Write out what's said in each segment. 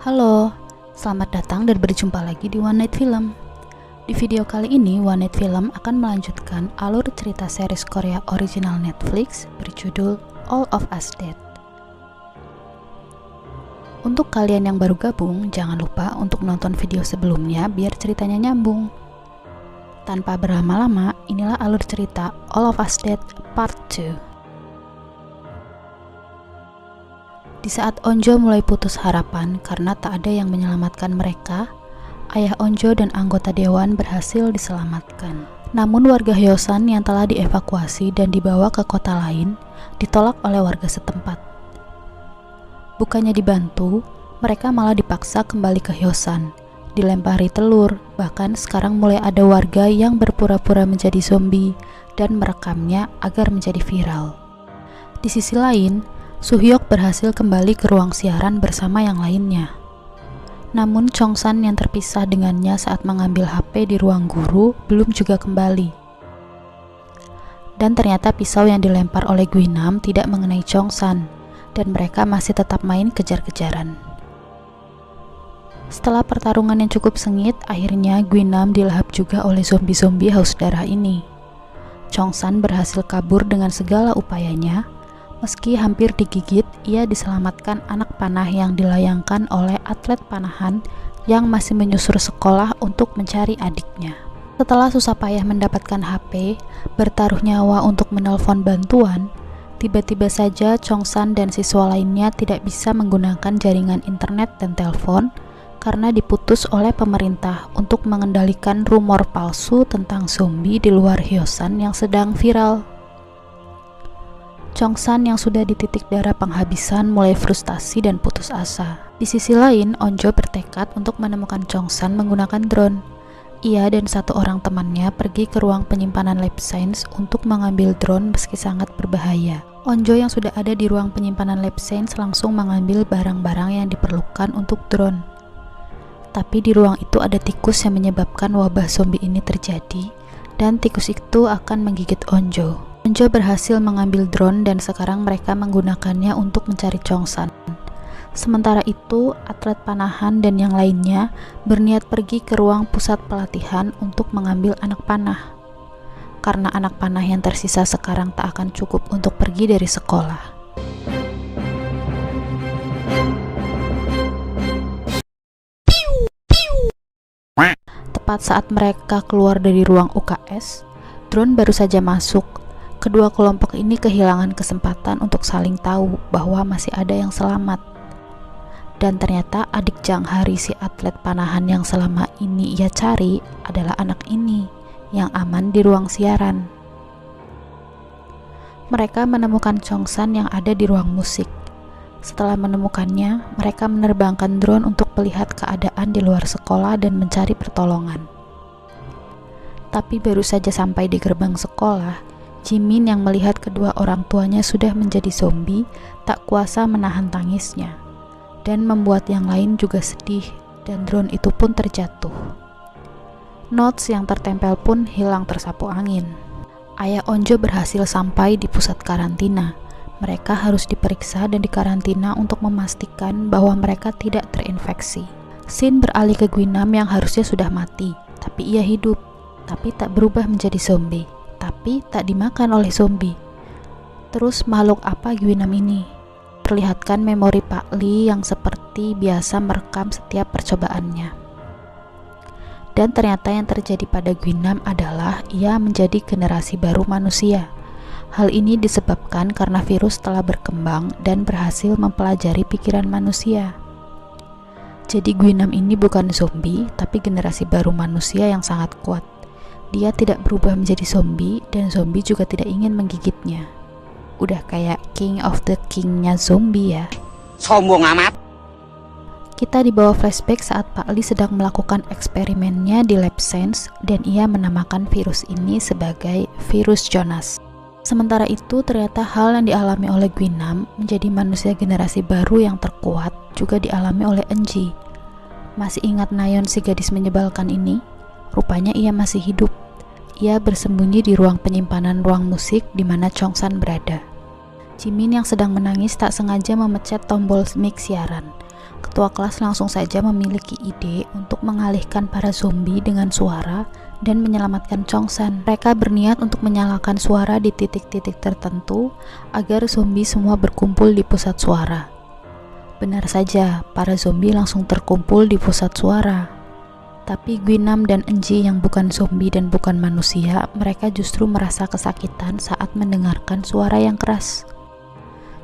Halo, selamat datang dan berjumpa lagi di One Night Film. Di video kali ini, One Night Film akan melanjutkan alur cerita series Korea original Netflix berjudul All of Us Dead. Untuk kalian yang baru gabung, jangan lupa untuk nonton video sebelumnya biar ceritanya nyambung. Tanpa berlama-lama, inilah alur cerita All of Us Dead Part 2. Di saat Onjo mulai putus harapan karena tak ada yang menyelamatkan mereka, ayah Onjo dan anggota dewan berhasil diselamatkan. Namun warga Hyosan yang telah dievakuasi dan dibawa ke kota lain ditolak oleh warga setempat. Bukannya dibantu, mereka malah dipaksa kembali ke Hyosan, dilempari telur, bahkan sekarang mulai ada warga yang berpura-pura menjadi zombie dan merekamnya agar menjadi viral. Di sisi lain, Suhyok berhasil kembali ke ruang siaran bersama yang lainnya. Namun Chongsan yang terpisah dengannya saat mengambil HP di ruang guru belum juga kembali. Dan ternyata pisau yang dilempar oleh Guinam tidak mengenai Chongsan, dan mereka masih tetap main kejar-kejaran. Setelah pertarungan yang cukup sengit, akhirnya Guinam dilahap juga oleh zombie-zombie haus darah ini. Chongsan berhasil kabur dengan segala upayanya. Meski hampir digigit, ia diselamatkan anak panah yang dilayangkan oleh atlet panahan yang masih menyusur sekolah untuk mencari adiknya. Setelah susah payah mendapatkan HP, bertaruh nyawa untuk menelpon bantuan, tiba-tiba saja Chongsan dan siswa lainnya tidak bisa menggunakan jaringan internet dan telepon karena diputus oleh pemerintah untuk mengendalikan rumor palsu tentang zombie di luar Hyosan yang sedang viral. Chongsan yang sudah di titik darah penghabisan mulai frustasi dan putus asa. Di sisi lain, Onjo bertekad untuk menemukan Chongsan menggunakan drone. Ia dan satu orang temannya pergi ke ruang penyimpanan lab science untuk mengambil drone meski sangat berbahaya. Onjo yang sudah ada di ruang penyimpanan lab science langsung mengambil barang-barang yang diperlukan untuk drone. Tapi di ruang itu ada tikus yang menyebabkan wabah zombie ini terjadi, dan tikus itu akan menggigit Onjo. Onjo berhasil mengambil drone dan sekarang mereka menggunakannya untuk mencari Chongsan. Sementara itu, atlet panahan dan yang lainnya berniat pergi ke ruang pusat pelatihan untuk mengambil anak panah. Karena anak panah yang tersisa sekarang tak akan cukup untuk pergi dari sekolah. Tepat saat mereka keluar dari ruang UKS, drone baru saja masuk. Kedua kelompok ini kehilangan kesempatan untuk saling tahu bahwa masih ada yang selamat. Dan ternyata adik Jang Hari, si atlet panahan yang selama ini ia cari, adalah anak ini yang aman di ruang siaran. Mereka menemukan Chongsan yang ada di ruang musik. Setelah menemukannya, mereka menerbangkan drone untuk melihat keadaan di luar sekolah dan mencari pertolongan. Tapi baru saja sampai di gerbang sekolah, Jimin yang melihat kedua orang tuanya sudah menjadi zombie tak kuasa menahan tangisnya, dan membuat yang lain juga sedih, dan drone itu pun terjatuh. Notes yang tertempel pun hilang tersapu angin. Ayah Onjo berhasil sampai di pusat karantina. Mereka harus diperiksa dan dikarantina untuk memastikan bahwa mereka tidak terinfeksi. Shin beralih ke Guinam yang harusnya sudah mati, tapi ia hidup, tapi tak berubah menjadi zombie. Tapi tak dimakan oleh zombie. Terus makhluk apa Guinam ini? Perlihatkan memori Pak Lee yang seperti biasa merekam setiap percobaannya. Dan ternyata yang terjadi pada Guinam adalah ia menjadi generasi baru manusia. Hal ini disebabkan karena virus telah berkembang dan berhasil mempelajari pikiran manusia. Jadi Guinam ini bukan zombie, tapi generasi baru manusia yang sangat kuat. Dia tidak berubah menjadi zombie, dan zombie juga tidak ingin menggigitnya. Udah kayak King of the King-nya zombie ya. Sombong amat. Kita dibawa flashback saat Pak Lee sedang melakukan eksperimennya di lab science, dan ia menamakan virus ini sebagai virus Jonas. Sementara itu, ternyata hal yang dialami oleh Guinam menjadi manusia generasi baru yang terkuat juga dialami oleh Enji. Masih ingat Nayeon, si gadis menyebalkan ini? Rupanya ia masih hidup. Ia bersembunyi di ruang penyimpanan ruang musik di mana Chongsan berada. Jimin yang sedang menangis tak sengaja memencet tombol mic siaran. Ketua kelas langsung saja memiliki ide untuk mengalihkan para zombie dengan suara dan menyelamatkan Chongsan. Mereka berniat untuk menyalakan suara di titik-titik tertentu agar zombie semua berkumpul di pusat suara. Benar saja, para zombie langsung terkumpul di pusat suara. Tapi Guinam dan Enji yang bukan zombie dan bukan manusia, mereka justru merasa kesakitan saat mendengarkan suara yang keras.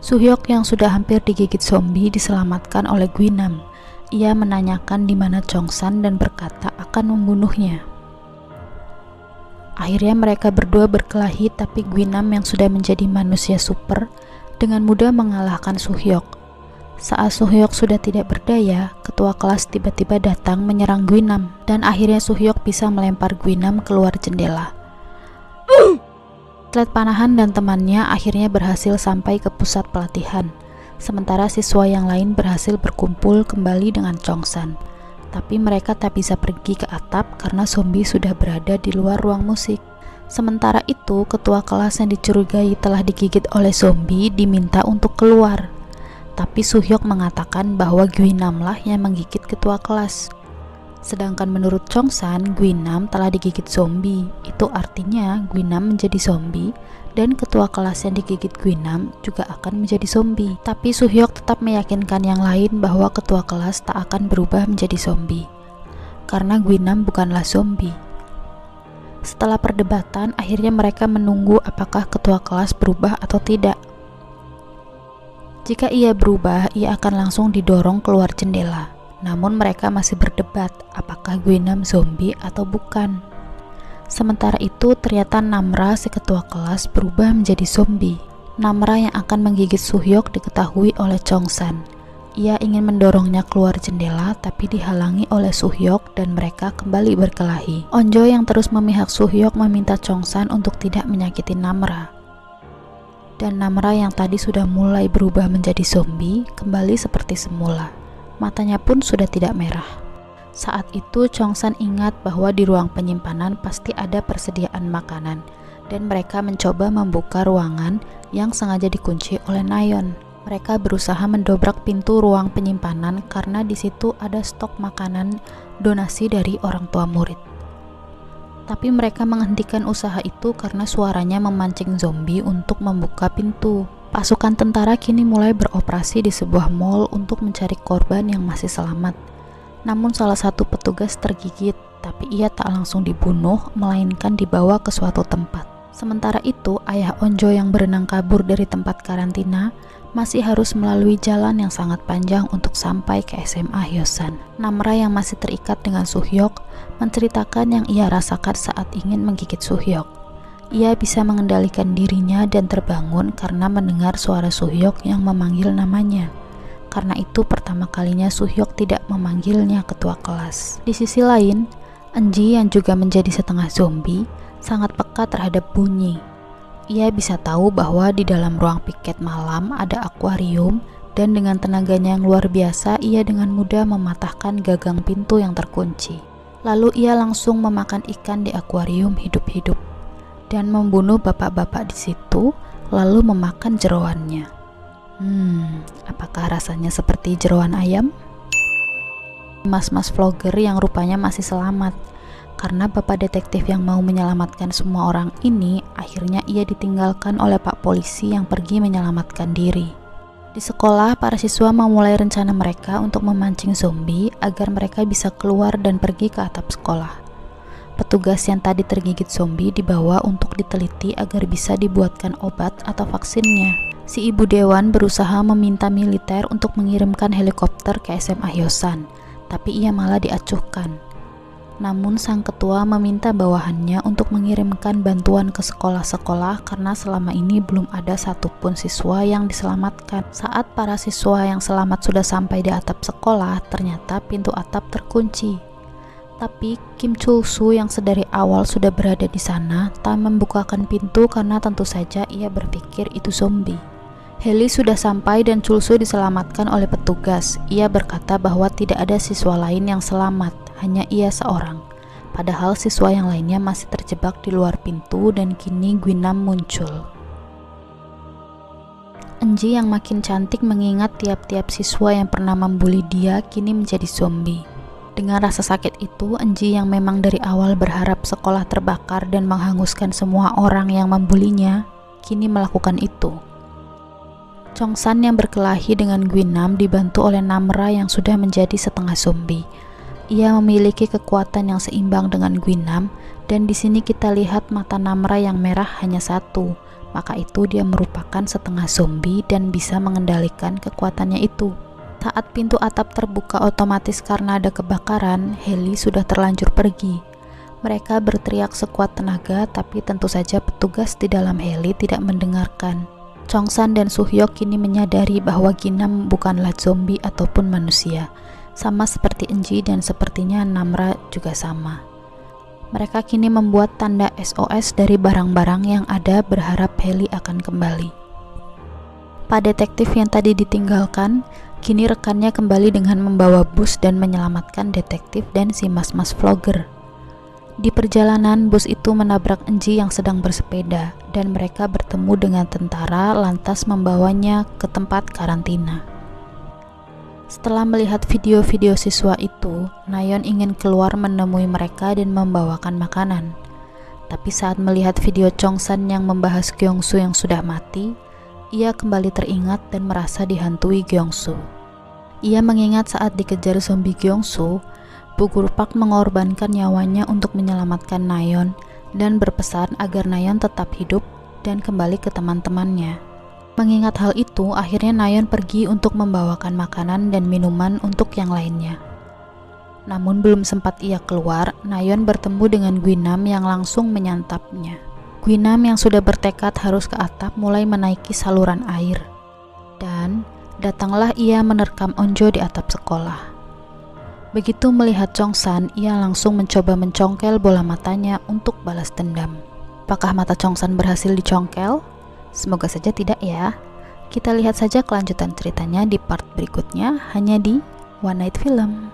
Suhyok yang sudah hampir digigit zombie diselamatkan oleh Guinam. Ia menanyakan di mana Chongsan dan berkata akan membunuhnya. Akhirnya mereka berdua berkelahi, tapi Guinam yang sudah menjadi manusia super dengan mudah mengalahkan Suhyok. Saat Suhyok sudah tidak berdaya, ketua kelas tiba-tiba datang menyerang Guinam dan akhirnya Suhyok bisa melempar Guinam keluar jendela. Atlet panahan dan temannya akhirnya berhasil sampai ke pusat pelatihan, sementara siswa yang lain berhasil berkumpul kembali dengan Chongsan. Tapi mereka tak bisa pergi ke atap karena zombie sudah berada di luar ruang musik. Sementara itu, ketua kelas yang dicurigai telah digigit oleh zombie diminta untuk keluar. Tapi Suhyok mengatakan bahwa Guinam lah yang menggigit ketua kelas. Sedangkan menurut Chongsan, Guinam telah digigit zombie. Itu artinya Guinam menjadi zombie dan ketua kelas yang digigit Guinam juga akan menjadi zombie. Tapi Suhyok tetap meyakinkan yang lain bahwa ketua kelas tak akan berubah menjadi zombie karena Guinam bukanlah zombie. Setelah perdebatan, akhirnya mereka menunggu apakah ketua kelas berubah atau tidak. Jika ia berubah, ia akan langsung didorong keluar jendela. Namun mereka masih berdebat apakah Guinam zombie atau bukan. Sementara itu ternyata Namra si ketua kelas berubah menjadi zombie. Namra yang akan menggigit Suhyok diketahui oleh Chongsan. Ia ingin mendorongnya keluar jendela tapi dihalangi oleh Suhyok dan mereka kembali berkelahi. Onjo yang terus memihak Suhyok meminta Chongsan untuk tidak menyakiti Namra. Dan Namra yang tadi sudah mulai berubah menjadi zombie kembali seperti semula. Matanya pun sudah tidak merah. Saat itu Chongsan ingat bahwa di ruang penyimpanan pasti ada persediaan makanan dan mereka mencoba membuka ruangan yang sengaja dikunci oleh Nayeon. Mereka berusaha mendobrak pintu ruang penyimpanan karena di situ ada stok makanan donasi dari orang tua murid. Tapi mereka menghentikan usaha itu karena suaranya memancing zombie untuk membuka pintu. Pasukan tentara kini mulai beroperasi di sebuah mall untuk mencari korban yang masih selamat. Namun salah satu petugas tergigit, tapi ia tak langsung dibunuh, melainkan dibawa ke suatu tempat. Sementara itu, ayah Onjo yang berenang kabur dari tempat karantina masih harus melalui jalan yang sangat panjang untuk sampai ke SMA Hyosan. Namra yang masih terikat dengan Suhyok menceritakan yang ia rasakan saat ingin menggigit Suhyok. Ia bisa mengendalikan dirinya dan terbangun karena mendengar suara Suhyok yang memanggil namanya. Karena itu pertama kalinya Suhyok tidak memanggilnya ketua kelas. Di sisi lain, Enji yang juga menjadi setengah zombie sangat peka terhadap bunyi. Ia bisa tahu bahwa di dalam ruang piket malam ada akuarium dan dengan tenaganya yang luar biasa ia dengan mudah mematahkan gagang pintu yang terkunci. Lalu ia langsung memakan ikan di akuarium hidup-hidup dan membunuh bapak-bapak di situ, lalu memakan jeroannya. Apakah rasanya seperti jeroan ayam? Mas-mas vlogger yang rupanya masih selamat, karena bapak detektif yang mau menyelamatkan semua orang ini, akhirnya ia ditinggalkan oleh pak polisi yang pergi menyelamatkan diri. Di sekolah, para siswa memulai rencana mereka untuk memancing zombie agar mereka bisa keluar dan pergi ke atap sekolah. Petugas yang tadi tergigit zombie dibawa untuk diteliti agar bisa dibuatkan obat atau vaksinnya. Si ibu dewan berusaha meminta militer untuk mengirimkan helikopter ke SMA Hyosan, tapi ia malah diacuhkan. Namun sang ketua meminta bawahannya untuk mengirimkan bantuan ke sekolah-sekolah karena selama ini belum ada satupun siswa yang diselamatkan. Saat para siswa yang selamat sudah sampai di atap sekolah, ternyata pintu atap terkunci. Tapi Kim Chul-soo yang sedari awal sudah berada di sana tak membukakan pintu karena tentu saja ia berpikir itu zombie. Heli sudah sampai dan Chul-soo diselamatkan oleh petugas. Ia berkata bahwa tidak ada siswa lain yang selamat, hanya ia seorang. Padahal siswa yang lainnya masih terjebak di luar pintu dan kini Guinam muncul. Enji yang makin cantik mengingat tiap-tiap siswa yang pernah membuli dia kini menjadi zombie. Dengan rasa sakit itu, Enji yang memang dari awal berharap sekolah terbakar dan menghanguskan semua orang yang membulinya, kini melakukan itu. Chongsan yang berkelahi dengan Guinam dibantu oleh Namra yang sudah menjadi setengah zombie. Ia memiliki kekuatan yang seimbang dengan Guinam, dan di sini kita lihat mata Namra yang merah hanya satu. Maka itu dia merupakan setengah zombie dan bisa mengendalikan kekuatannya itu. Saat pintu atap terbuka otomatis karena ada kebakaran, heli sudah terlanjur pergi. Mereka berteriak sekuat tenaga, tapi tentu saja petugas di dalam heli tidak mendengarkan. Chongsan dan Suhyok kini menyadari bahwa Ginam bukanlah zombie ataupun manusia, sama seperti Enji dan sepertinya Namra juga sama. Mereka kini membuat tanda SOS dari barang-barang yang ada berharap heli akan kembali. Pak detektif yang tadi ditinggalkan, kini rekannya kembali dengan membawa bus dan menyelamatkan detektif dan si mas-mas vlogger. Di perjalanan, bus itu menabrak Enji yang sedang bersepeda dan mereka bertemu dengan tentara lantas membawanya ke tempat karantina. Setelah melihat video-video siswa itu, Nayeon ingin keluar menemui mereka dan membawakan makanan. Tapi saat melihat video Chongsan yang membahas Gyeongsu yang sudah mati, ia kembali teringat dan merasa dihantui Gyeongsu. Ia mengingat saat dikejar zombie Gyeongsu, Bu Guru Park mengorbankan nyawanya untuk menyelamatkan Nayeon dan berpesan agar Nayeon tetap hidup dan kembali ke teman-temannya. Mengingat hal itu, akhirnya Nayeon pergi untuk membawakan makanan dan minuman untuk yang lainnya. Namun belum sempat ia keluar, Nayeon bertemu dengan Guinam yang langsung menyantapnya. Guinam yang sudah bertekad harus ke atap mulai menaiki saluran air. Dan datanglah ia menerkam Onjo di atap sekolah. Begitu melihat Chongsan, ia langsung mencoba mencongkel bola matanya untuk balas dendam. Apakah mata Chongsan berhasil dicongkel? Semoga saja tidak ya. Kita lihat saja kelanjutan ceritanya di part berikutnya hanya di One Night Film.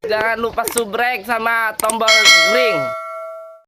Jangan lupa subrek sama tombol ring.